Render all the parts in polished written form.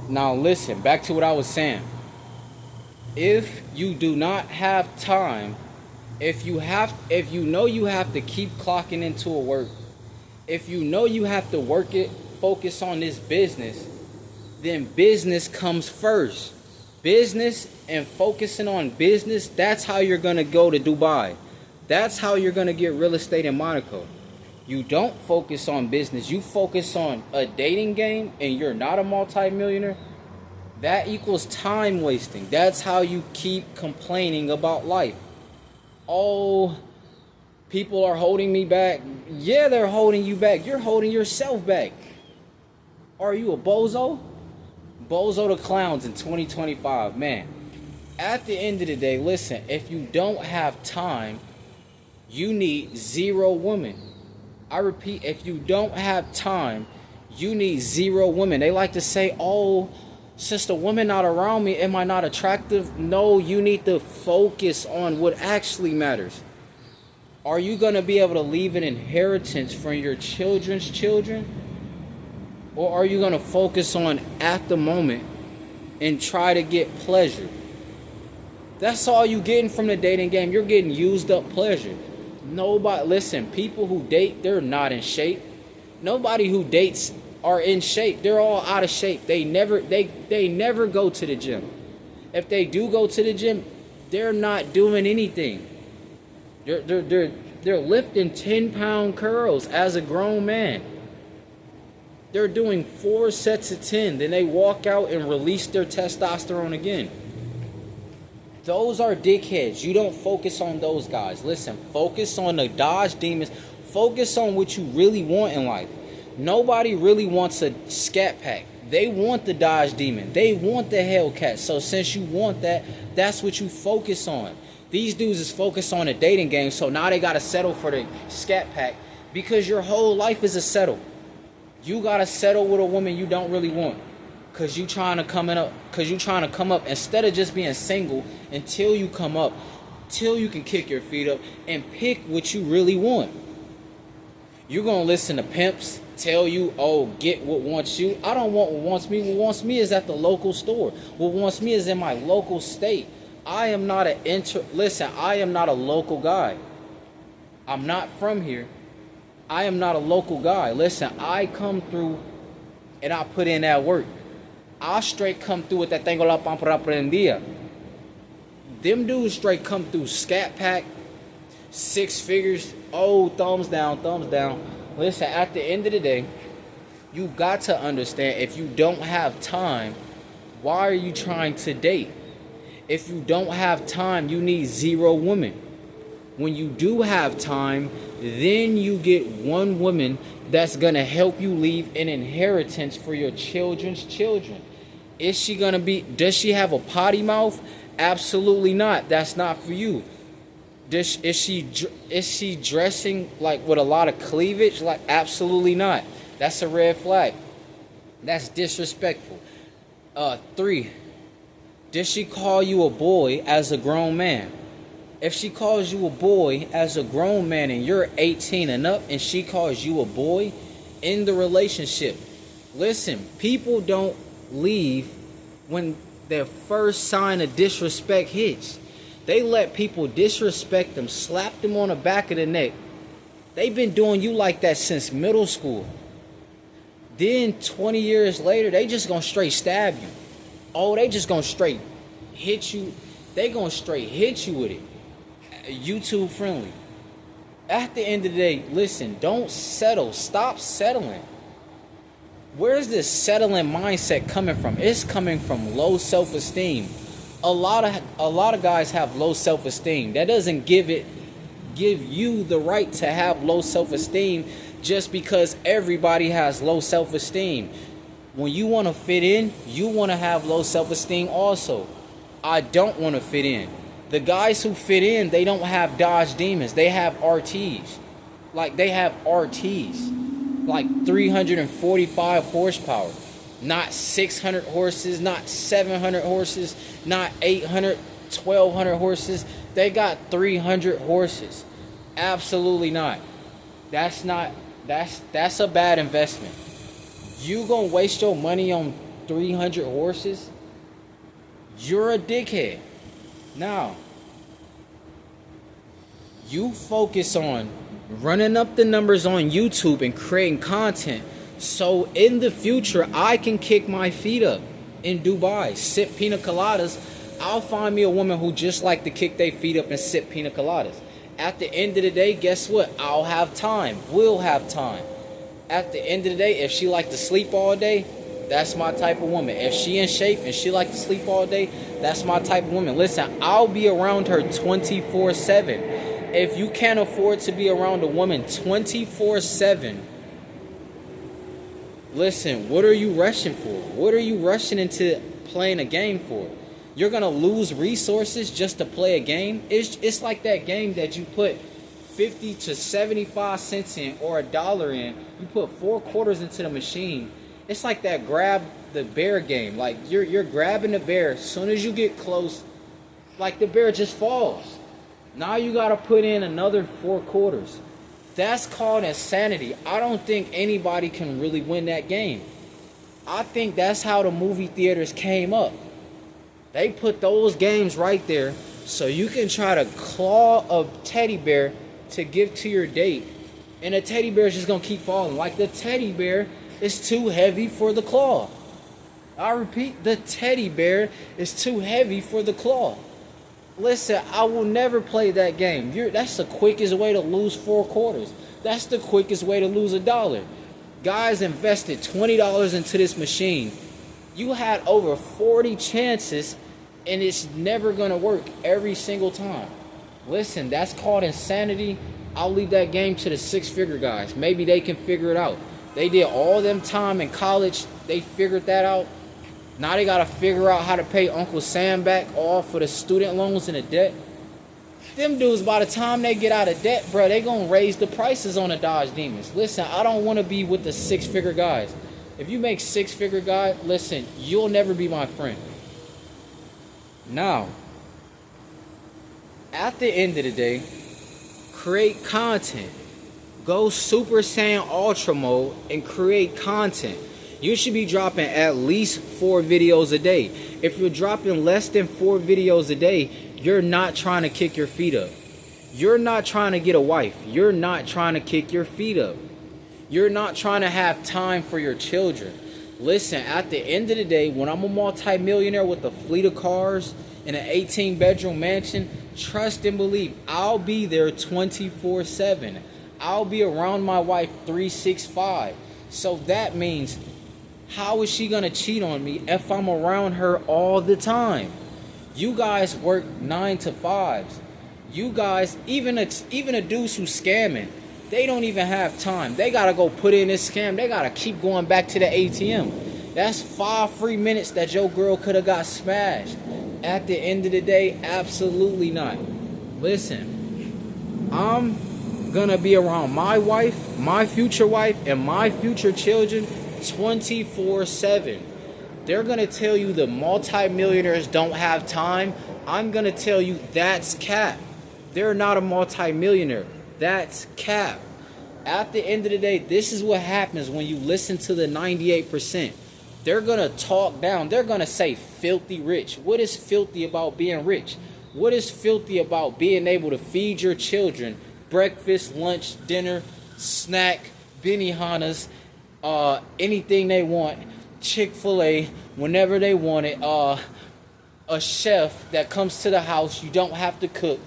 Now listen, back to what I was saying. If you do not have time, if you know you have to keep clocking into a work, if you know you have to work it, focus on this business, then business comes first. Business and focusing on business, that's how you're going to go to Dubai. That's how you're going to get real estate in Monaco. You don't focus on business, you focus on a dating game and you're not a multimillionaire, that equals time wasting. That's how you keep complaining about life. Oh, people are holding me back. Yeah, they're holding you back. You're holding yourself back. Are you a bozo? Bozo the clowns in 2025. Man, at the end of the day, listen, if you don't have time, you need zero women. I repeat, if you don't have time, you need zero women. They like to say, oh, since the women not around me, am I not attractive? No, you need to focus on what actually matters. Are you going to be able to leave an inheritance from your children's children? Or are you going to focus on at the moment and try to get pleasure? That's all you getting from the dating game. You're getting used up pleasure. Nobody, listen, people who date, they're not in shape. Nobody who dates are in shape. They're all out of shape. They never go to the gym. If they do go to the gym, they're not doing anything. They're lifting 10-pound curls as a grown man. They're doing 4 sets of 10. Then they walk out and release their testosterone again. Those are dickheads. You don't focus on those guys. Listen, focus on the Dodge Demons. Focus on what you really want in life. Nobody really wants a Scat Pack. They want the Dodge Demon. They want the Hellcat. So since you want that, that's what you focus on. These dudes is focused on a dating game, so now they got to settle for the Scat Pack because your whole life is a settle. You got to settle with a woman you don't really want. Cause you trying to come up instead of just being single until you come up, till you can kick your feet up and pick what you really want. You're gonna listen to pimps tell you, oh, get what wants you. I don't want what wants me. What wants me is at the local store. What wants me is in my local state. I am not I am not a local guy. I'm not from here. I am not a local guy. Listen, I come through and I put in that work. I straight come through with that tengo la pampara prendida. Them dudes straight come through Scat Pack, 6 figures. Oh, thumbs down, thumbs down. Listen, at the end of the day, you got to understand, if you don't have time, why are you trying to date? If you don't have time, you need zero women. When you do have time, then you get one woman that's going to help you leave an inheritance for your children's children. Does she have a potty mouth? Absolutely not. That's not for you. Is she dressing like with a lot of cleavage? Like, absolutely not. That's a red flag. That's disrespectful. 3, does she call you a boy as a grown man? If she calls you a boy as a grown man and you're 18 and up and she calls you a boy in the relationship, listen, people don't leave when their first sign of disrespect hits. They let people disrespect them, slap them on the back of the neck. They've been doing you like that since middle school. Then 20 years later, they just gonna straight stab you. Oh, they just gonna straight hit you. They gonna straight hit you with it. YouTube friendly. At the end of the day, listen, don't settle. Stop settling. Where's this settling mindset coming from? It's coming from low self-esteem. A lot of guys have low self-esteem. That doesn't give you the right to have low self-esteem just because everybody has low self-esteem. When you want to fit in, you want to have low self-esteem also. I don't want to fit in. The guys who fit in, they don't have Dodge Demons. They have RTs. They have RTs. Like 345 horsepower. Not 600 horses, not 700 horses, not 800, 1200 horses. They got 300 horses. Absolutely not. That's a bad investment. You gonna waste your money on 300 horses, you're a dickhead. Now, you focus on running up the numbers on YouTube and creating content so in the future I can kick my feet up in Dubai, sip pina coladas. I'll find me a woman who just like to kick their feet up and sip pina coladas. At the end of the day, guess what? I'll have time. We'll have time. At the end of the day, if she like to sleep all day, that's my type of woman. If she in shape and she like to sleep all day, that's my type of woman. Listen, I'll be around her 24/7. If you can't afford to be around a woman 24/7, listen, what are you rushing for? What are you rushing into playing a game for? You're going to lose resources just to play a game? It's like that game that you put 50 to 75 cents in or $1 in. You put 4 quarters into the machine. It's like that grab the bear game. Like you're grabbing the bear. As soon as you get close, like the bear just falls. Now you got to put in another 4 quarters. That's called insanity. I don't think anybody can really win that game. I think that's how the movie theaters came up. They put those games right there so you can try to claw a teddy bear to give to your date. And the teddy bear is just going to keep falling. Like the teddy bear is too heavy for the claw. I repeat, the teddy bear is too heavy for the claw. Listen, I will never play that game. That's the quickest way to lose 4 quarters. That's the quickest way to lose $1. Guys invested $20 into this machine. You had over 40 chances, and it's never going to work every single time. Listen, that's called insanity. I'll leave that game to the 6-figure guys. Maybe they can figure it out. They did all them time in college. They figured that out. Now they got to figure out how to pay Uncle Sam back all for the student loans and the debt. Them dudes, by the time they get out of debt, bro, they going to raise the prices on the Dodge Demons. Listen, I don't want to be with the 6-figure guys. If you make 6-figure guy, listen, you'll never be my friend. Now, at the end of the day, create content. Go Super Saiyan Ultra mode and create content. You should be dropping at least 4 videos a day. If you're dropping less than 4 videos a day, you're not trying to kick your feet up. You're not trying to get a wife. You're not trying to kick your feet up. You're not trying to have time for your children. Listen, at the end of the day, when I'm a multi-millionaire with a fleet of cars and an 18-bedroom mansion, trust and believe, I'll be there 24/7. I'll be around my wife 365. So that means, how is she going to cheat on me if I'm around her all the time? You guys work 9 to 5s. You guys, even a dudes who scamming, they don't even have time. They got to go put in this scam. They got to keep going back to the ATM. That's 5 free minutes that your girl could have got smashed. At the end of the day, absolutely not. Listen, I'm going to be around my wife, my future wife, and my future children 24/7. They're going to tell you the multimillionaires don't have time. I'm going to tell you that's cap. They're not a multimillionaire. That's cap. At the end of the day, this is what happens when you listen to the 98%. They're going to talk down. They're going to say filthy rich. What is filthy about being rich? What is filthy about being able to feed your children breakfast, lunch, dinner, snack, Benihana's, anything they want, Chick-fil-A, whenever they want it, a chef that comes to the house, you don't have to cook.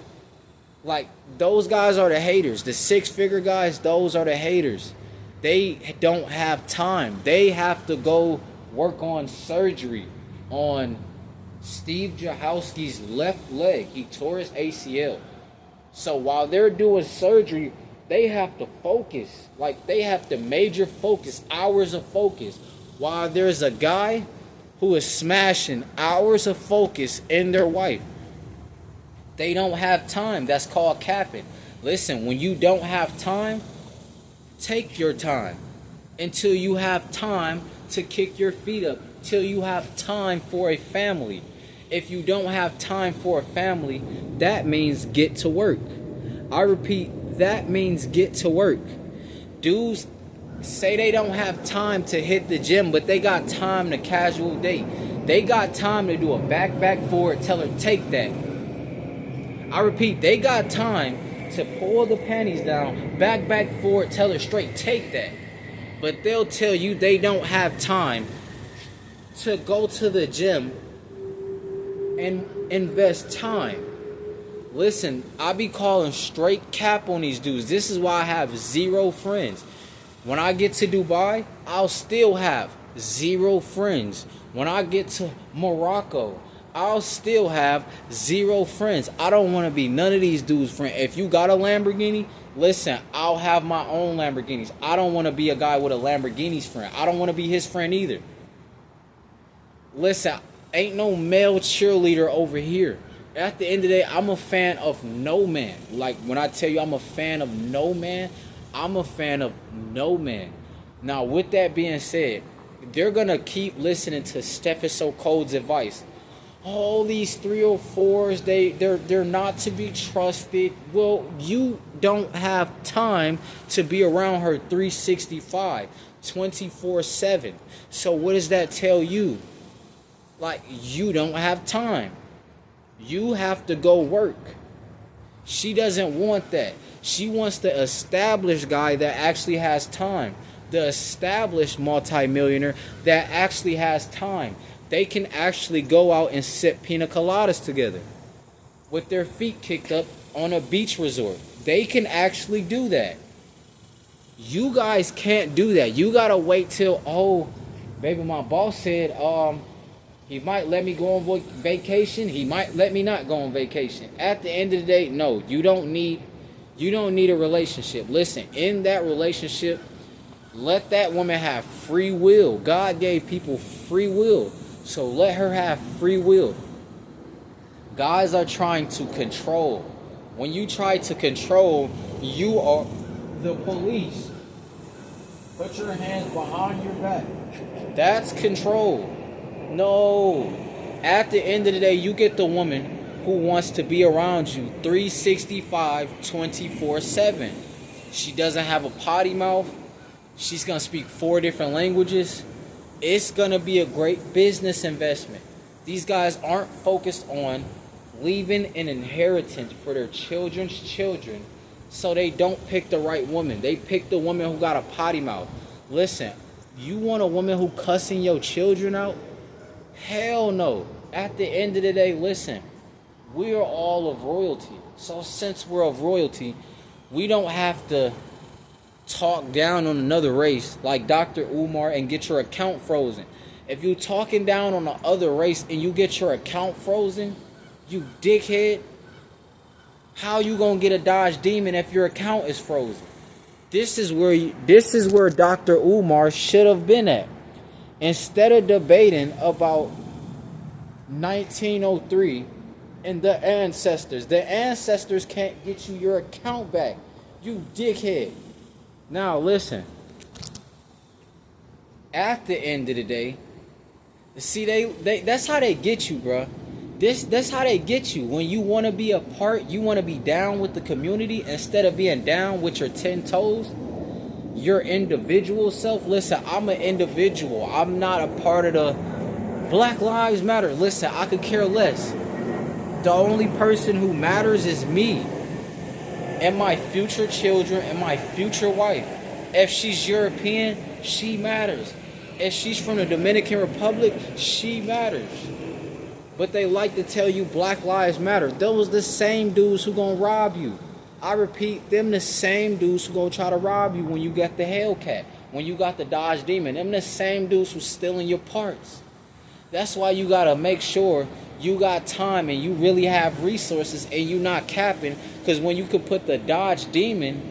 Like, those guys are the haters. The 6-figure guys, those are the haters. They don't have time. They have to go work on surgery on Steve Jahowski's left leg. He tore his ACL. So while they're doing surgery, they have to focus. Like, they have to major focus, hours of focus. While there's a guy who is smashing hours of focus in their wife. They don't have time. That's called capping. Listen, when you don't have time, take your time until you have time to kick your feet up, till you have time for a family. If you don't have time for a family, that means get to work. I repeat, that means get to work. Dudes Say they don't have time to hit the gym, but they got time to casual date. They got time to do a back forward, tell her take that. I repeat, they got time to pull the panties down, back forward, tell her straight take that. But they'll tell you they don't have time to go to the gym and invest time. Listen, I be calling straight cap on these dudes. This is why I have zero friends. When I get to Dubai, I'll still have zero friends. When I get to Morocco, I'll still have zero friends. I don't want to be none of these dudes' friends. If you got a Lamborghini, listen, I'll have my own Lamborghinis. I don't want to be a guy with a Lamborghini's friend. I don't want to be his friend either. Listen, ain't no male cheerleader over here. At the end of the day, I'm a fan of no man. Like, when I tell you I'm a fan of no man, I'm a fan of no man. Now, with that being said, they're going to keep listening to Stephen So Cold's advice. All these 304s, they're not to be trusted. Well, you don't have time to be around her 365, 24/7. So what does that tell you? Like, you don't have time. You have to go work. She doesn't want that. She wants the established guy that actually has time. The established multimillionaire that actually has time. They can actually go out and sip pina coladas together with their feet kicked up on a beach resort. They can actually do that. You guys can't do that. You gotta wait till, oh, baby, my boss said, he might let me go on vacation. He might let me not go on vacation. At the end of the day, no, you don't need a relationship. Listen, in that relationship, let that woman have free will. God gave people free will. So let her have free will. Guys are trying to control. When you try to control, you are the police. Put your hands behind your back. That's control. No. At the end of the day, you get the woman who wants to be around you 365, 24/7. She doesn't have a potty mouth. She's going to speak 4 different languages. It's going to be a great business investment. These guys aren't focused on leaving an inheritance for their children's children, so they don't pick the right woman. They pick the woman who got a potty mouth. Listen, you want a woman who cussing your children out? Hell no. At the end of the day, listen, we are all of royalty. So since we're of royalty, we don't have to talk down on another race like Dr. Umar and get your account frozen. If you're talking down on the other race and you get your account frozen, you dickhead, how you gonna get a Dodge Demon if your account is frozen? This is where Dr. Umar should have been at. Instead of debating about 1903 and the ancestors can't get you your account back. You dickhead. Now listen. At the end of the day, see, they that's how they get you, bro. That's how they get you. When you want to be a part, you want to be down with the community instead of being down with your 10 toes. Your individual self. Listen, I'm an individual. I'm not a part of the Black Lives Matter. Listen, I could care less. The only person who matters is me and my future children and my future wife. If she's European, she matters. If she's from the Dominican Republic, she matters. But they like to tell you Black Lives Matter. Those the same dudes who gonna rob you. I repeat, them the same dudes who gonna try to rob you when you got the Hellcat, when you got the Dodge Demon. Them the same dudes who stealing your parts. That's why you gotta make sure you got time and you really have resources and you not capping. Because when you could put the Dodge Demon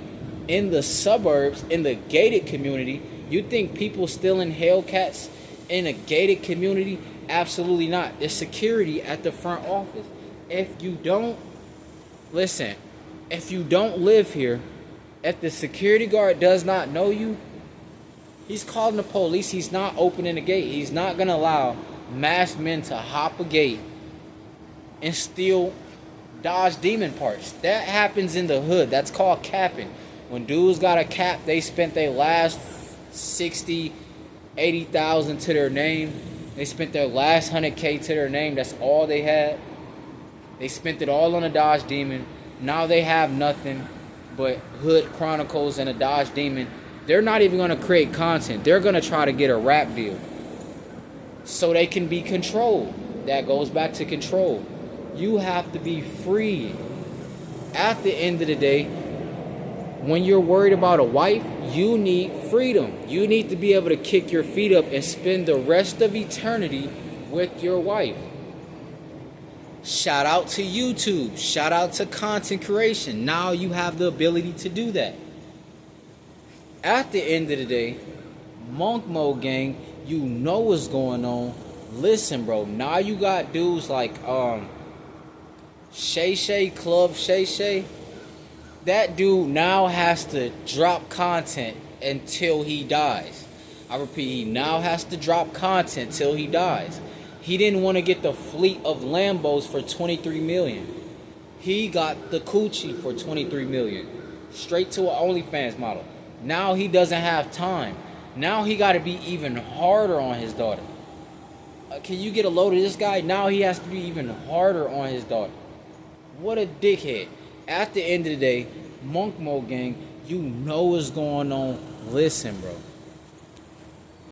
in the suburbs, in the gated community, you think people stealing Hellcats in a gated community? Absolutely not. There's security at the front office. If you don't live here, if the security guard does not know you, he's calling the police. He's not opening the gate. He's not going to allow masked men to hop a gate and steal Dodge Demon parts. That happens in the hood. That's called capping. When dudes got a cap, they spent their last 60, 80,000 to their name. They spent their last 100K to their name. That's all they had. They spent it all on a Dodge Demon. Now they have nothing but Hood Chronicles and a Dodge Demon. They're not even going to create content. They're going to try to get a rap deal so they can be controlled. That goes back to control. You have to be free. At the end of the day, when you're worried about a wife, you need freedom. You need to be able to kick your feet up and spend the rest of eternity with your wife. Shout out to YouTube. Shout out to content creation. Now you have the ability to do that. At the end of the day, Monk Mode Gang, you know what's going on. Listen, bro. Now you got dudes like Shay Shay, Club Shay Shay. That dude now has to drop content until he dies. I repeat, he now has to drop content till he dies. He didn't want to get the fleet of Lambos for $23 million. He got the coochie for $23 million. Straight to an OnlyFans model. Now he doesn't have time. Now he got to be even harder on his daughter. Can you get a load of this guy? Now he has to be even harder on his daughter. What a dickhead. At the end of the day, Monk Mode Gang, you know what's going on. Listen, bro.